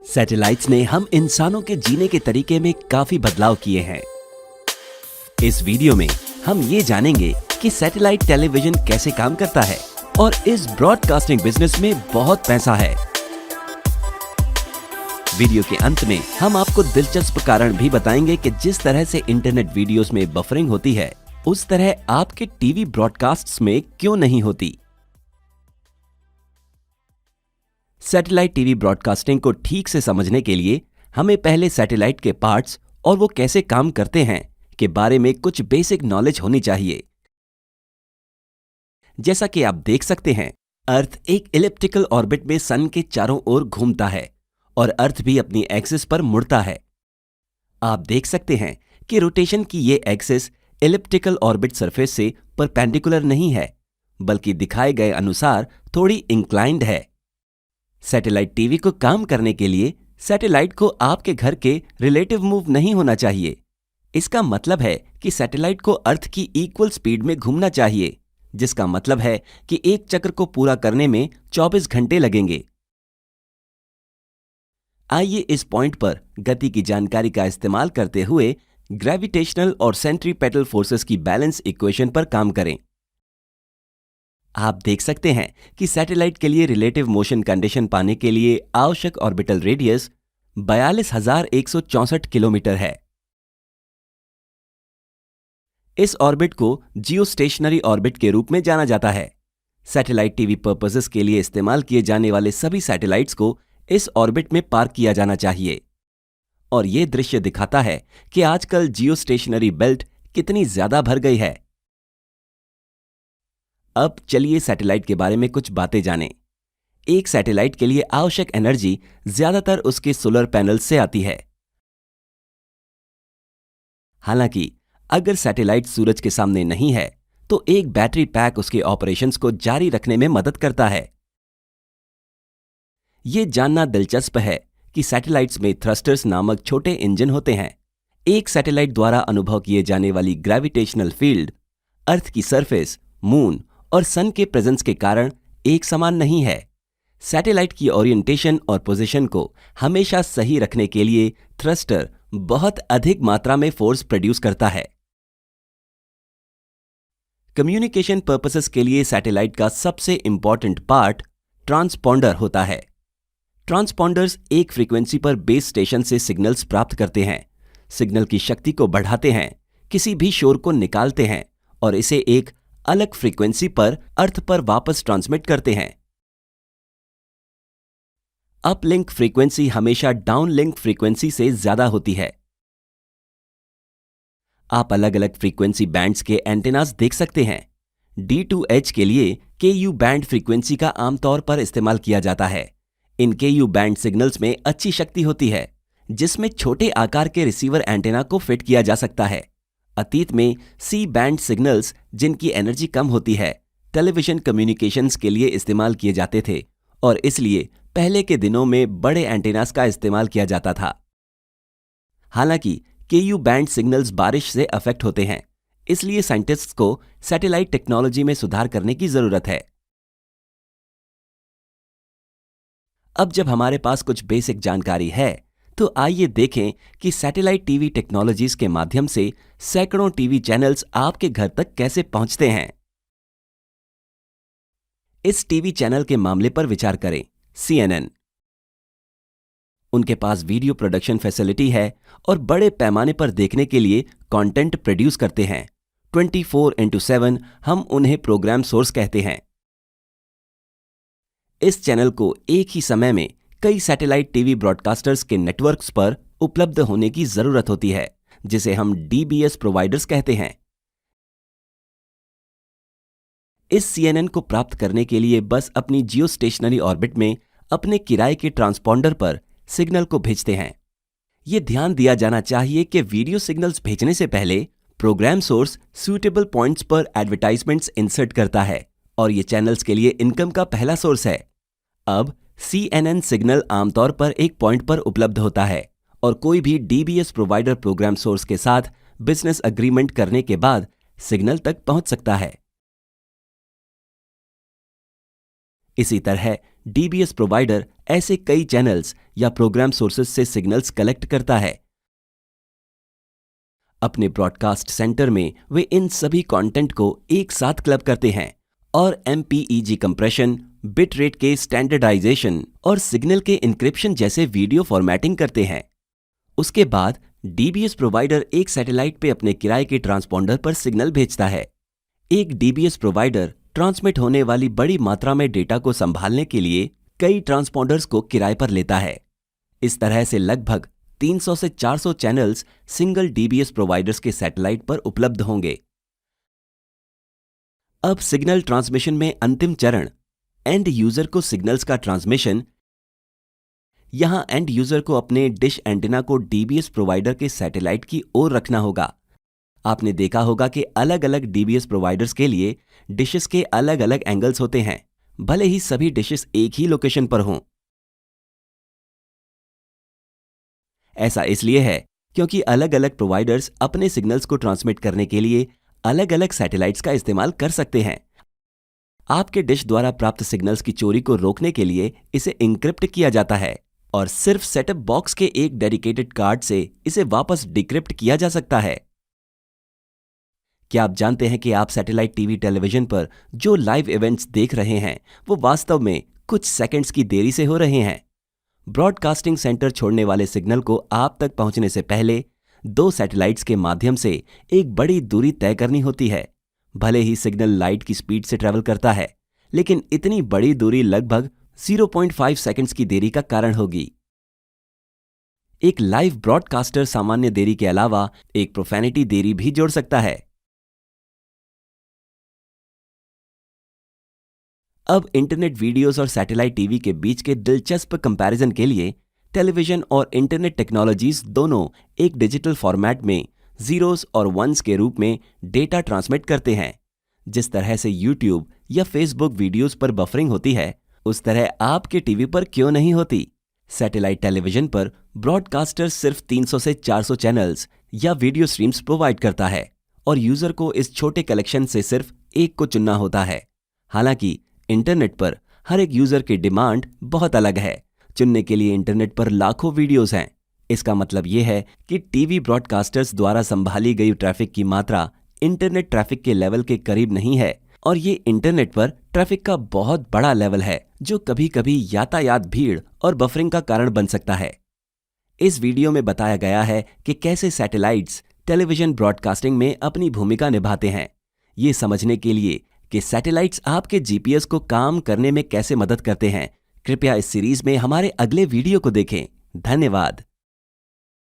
Satellites ने हम इंसानों के जीने के तरीके में काफी बदलाव किए हैं। इस वीडियो में हम ये जानेंगे कि सैटेलाइट टेलीविजन कैसे काम करता है और इस ब्रॉडकास्टिंग बिजनेस में बहुत पैसा है। वीडियो के अंत में हम आपको दिलचस्प कारण भी बताएंगे कि जिस तरह से इंटरनेट वीडियोस में बफरिंग होती है, उस तरह आपके टीवी ब्रॉडकास्ट्स में क्यों नहीं होती। सैटेलाइट टीवी ब्रॉडकास्टिंग को ठीक से समझने के लिए हमें पहले सैटेलाइट के पार्ट्स और वो कैसे काम करते हैं के बारे में कुछ बेसिक नॉलेज होनी चाहिए। जैसा कि आप देख सकते हैं, अर्थ एक इलिप्टिकल ऑर्बिट में सन के चारों ओर घूमता है और अर्थ भी अपनी एक्सिस पर मुड़ता है। आप देख सकते हैं कि रोटेशन की ये एक्सिस इलिप्टिकल ऑर्बिट सरफेस से परपेंडिकुलर नहीं है, बल्कि दिखाए गए अनुसार थोड़ी इंक्लाइंड है। सैटेलाइट टीवी को काम करने के लिए सैटेलाइट को आपके घर के रिलेटिव मूव नहीं होना चाहिए। इसका मतलब है कि सैटेलाइट को अर्थ की इक्वल स्पीड में घूमना चाहिए, जिसका मतलब है कि एक चक्र को पूरा करने में 24 घंटे लगेंगे। आइए इस पॉइंट पर गति की जानकारी का इस्तेमाल करते हुए ग्रेविटेशनल और सेंट्रीपेटल फोर्सेस की बैलेंस इक्वेशन पर काम करें। आप देख सकते हैं कि सैटेलाइट के लिए रिलेटिव मोशन कंडीशन पाने के लिए आवश्यक ऑर्बिटल रेडियस 42,164 किलोमीटर है। इस ऑर्बिट को जियोस्टेशनरी ऑर्बिट के रूप में जाना जाता है। सैटेलाइट टीवी पर्पसेस के लिए इस्तेमाल किए जाने वाले सभी सैटेलाइट्स को इस ऑर्बिट में पार्क किया जाना चाहिए। और यह दृश्य दिखाता है कि आजकल जियोस्टेशनरी बेल्ट कितनी ज्यादा भर गई है। अब चलिए सैटेलाइट के बारे में कुछ बातें जानें। एक सैटेलाइट के लिए आवश्यक एनर्जी ज्यादातर उसके सोलर पैनल से आती है। हालांकि अगर सैटेलाइट सूरज के सामने नहीं है, तो एक बैटरी पैक उसके ऑपरेशंस को जारी रखने में मदद करता है। यह जानना दिलचस्प है कि सैटेलाइट्स में थ्रस्टर्स नामक छोटे इंजन होते हैं। एक सैटेलाइट द्वारा अनुभव किए जाने वाली ग्रेविटेशनल फील्ड अर्थ की सरफेस, मून और सन के प्रेजेंस के कारण एक समान नहीं है। सैटेलाइट की ओरिएंटेशन और पोजीशन को हमेशा सही रखने के लिए थ्रस्टर बहुत अधिक मात्रा में फोर्स प्रोड्यूस करता है। कम्युनिकेशन पर्पसेस के लिए सैटेलाइट का सबसे इंपॉर्टेंट पार्ट ट्रांसपॉन्डर होता है। ट्रांसपॉन्डर्स एक फ्रीक्वेंसी पर बेस स्टेशन से सिग्नल्स प्राप्त करते हैं, सिग्नल की शक्ति को बढ़ाते हैं, किसी भी शोर को निकालते हैं और इसे एक अलग फ्रीक्वेंसी पर अर्थ पर वापस ट्रांसमिट करते हैं। अपलिंक फ्रीक्वेंसी हमेशा डाउनलिंक फ्रीक्वेंसी से ज्यादा होती है। आप अलग अलग फ्रीक्वेंसी बैंड्स के एंटेनास देख सकते हैं। D2H के लिए KU बैंड फ्रीक्वेंसी का आमतौर पर इस्तेमाल किया जाता है। इन KU बैंड सिग्नल्स में अच्छी शक्ति होती है, जिसमें छोटे आकार के रिसीवर एंटेना को फिट किया जा सकता है। अतीत में C बैंड सिग्नल्स, जिनकी एनर्जी कम होती है, टेलीविजन कम्युनिकेशंस के लिए इस्तेमाल किए जाते थे और इसलिए पहले के दिनों में बड़े एंटेनास का इस्तेमाल किया जाता था। हालांकि KU बैंड सिग्नल्स बारिश से अफेक्ट होते हैं, इसलिए साइंटिस्ट्स को सैटेलाइट टेक्नोलॉजी में सुधार करने की जरूरत है। अब जब हमारे पास कुछ बेसिक जानकारी है, तो आइए देखें कि सैटेलाइट टीवी टेक्नोलॉजीज के माध्यम से सैकड़ों टीवी चैनल्स आपके घर तक कैसे पहुंचते हैं। इस टीवी चैनल के मामले पर विचार करें। CNN। उनके पास वीडियो प्रोडक्शन फैसिलिटी है और बड़े पैमाने पर देखने के लिए कंटेंट प्रोड्यूस करते हैं। 24/7 हम उन्हें प्रोग्राम सोर्स कहते हैं। इस चैनल को एक ही समय में कई सैटेलाइट टीवी ब्रॉडकास्टर्स के नेटवर्क्स पर उपलब्ध होने की जरूरत होती है, जिसे हम DBS प्रोवाइडर्स कहते हैं। इस CNN को प्राप्त करने के लिए बस अपनी जियोस्टेशनरी ऑर्बिट में अपने किराए के ट्रांसपॉन्डर पर सिग्नल को भेजते हैं। यह ध्यान दिया जाना चाहिए कि वीडियो सिग्नल्स भेजने से पहले प्रोग्राम सोर्स सूटेबल पॉइंट्स पर एडवर्टाइजमेंट्स इंसर्ट करता है और यह चैनल्स के लिए इनकम का पहला सोर्स है। अब CNN सिग्नल आमतौर पर एक पॉइंट पर उपलब्ध होता है और कोई भी DBS प्रोवाइडर प्रोग्राम सोर्स के साथ बिजनेस अग्रीमेंट करने के बाद सिग्नल तक पहुंच सकता है। इसी तरह डीबीएस प्रोवाइडर ऐसे कई चैनल्स या प्रोग्राम सोर्सेज से सिग्नल्स कलेक्ट करता है। अपने ब्रॉडकास्ट सेंटर में वे इन सभी कंटेंट को एक साथ क्लब करते हैं और MPEG कंप्रेशन, बिट रेट के स्टैंडर्डाइजेशन और सिग्नल के इंक्रिप्शन जैसे वीडियो फॉर्मेटिंग करते हैं। उसके बाद डीबीएस प्रोवाइडर एक सैटेलाइट पे अपने किराए के ट्रांसपॉन्डर पर सिग्नल भेजता है। एक डीबीएस प्रोवाइडर ट्रांसमिट होने वाली बड़ी मात्रा में डेटा को संभालने के लिए कई ट्रांसपॉन्डर्स को किराए पर लेता है। इस तरह से लगभग 300 से 400 चैनल्स सिंगल डीबीएस प्रोवाइडर्स के सैटेलाइट पर उपलब्ध होंगे। अब सिग्नल ट्रांसमिशन में अंतिम चरण एंड यूजर को सिग्नल्स का ट्रांसमिशन। यहां एंड यूजर को अपने डिश एंटीना को डीबीएस प्रोवाइडर के सैटेलाइट की ओर रखना होगा। आपने देखा होगा कि अलग अलग डीबीएस प्रोवाइडर्स के लिए डिशेस के अलग अलग एंगल्स होते हैं, भले ही सभी डिशेस एक ही लोकेशन पर हों। ऐसा इसलिए है क्योंकि अलग अलग प्रोवाइडर्स अपने सिग्नल्स को ट्रांसमिट करने के लिए अलग अलग सैटेलाइट्स का इस्तेमाल कर सकते हैं। आपके डिश द्वारा प्राप्त सिग्नल्स की चोरी को रोकने के लिए इसे इंक्रिप्ट किया जाता है और सिर्फ सेटअप बॉक्स के एक डेडिकेटेड कार्ड से इसे वापस डिक्रिप्ट किया जा सकता है। क्या आप जानते हैं कि आप सैटेलाइट टीवी टेलीविजन पर जो लाइव इवेंट्स देख रहे हैं वो वास्तव में कुछ सेकंड्स की देरी से हो रहे हैं। ब्रॉडकास्टिंग सेंटर छोड़ने वाले सिग्नल को आप तक पहुंचने से पहले 2 सैटेलाइट्स के माध्यम से एक बड़ी दूरी तय करनी होती है। भले ही सिग्नल लाइट की स्पीड से ट्रेवल करता है, लेकिन इतनी बड़ी दूरी लगभग 0.5 सेकंड्स की देरी का कारण होगी। एक लाइव ब्रॉडकास्टर सामान्य देरी के अलावा एक प्रोफेनिटी देरी भी जोड़ सकता है। अब इंटरनेट वीडियोस और सैटेलाइट टीवी के बीच के दिलचस्प कंपैरिजन के लिए टेलीविजन और इंटरनेट टेक्नोलॉजीज दोनों एक डिजिटल फॉर्मेट में जीरोस और वंस के रूप में डेटा ट्रांसमिट करते हैं। जिस तरह से यूट्यूब या फेसबुक वीडियोस पर बफरिंग होती है, उस तरह आपके टीवी पर क्यों नहीं होती। सैटेलाइट टेलीविजन पर ब्रॉडकास्टर सिर्फ 300 से 400 चैनल्स या वीडियो स्ट्रीम्स प्रोवाइड करता है और यूजर को इस छोटे कलेक्शन से सिर्फ एक को चुनना होता है। हालांकि इंटरनेट पर हर एक यूजर की डिमांड बहुत अलग है। चुनने के लिए इंटरनेट पर लाखों वीडियोस हैं। इसका मतलब यह है कि टीवी ब्रॉडकास्टर्स द्वारा संभाली गई ट्रैफिक की मात्रा इंटरनेट ट्रैफिक के लेवल के करीब नहीं है और ये इंटरनेट पर ट्रैफिक का बहुत बड़ा लेवल है जो कभी कभी यातायात भीड़ और बफरिंग का कारण बन सकता है। इस वीडियो में बताया गया है कि कैसे सैटेलाइट्स टेलीविजन ब्रॉडकास्टिंग में अपनी भूमिका निभाते हैं। ये समझने के लिए कि सैटेलाइट्स आपके जीपीएस को काम करने में कैसे मदद करते हैं, कृपया इस सीरीज में हमारे अगले वीडियो को देखें। धन्यवाद।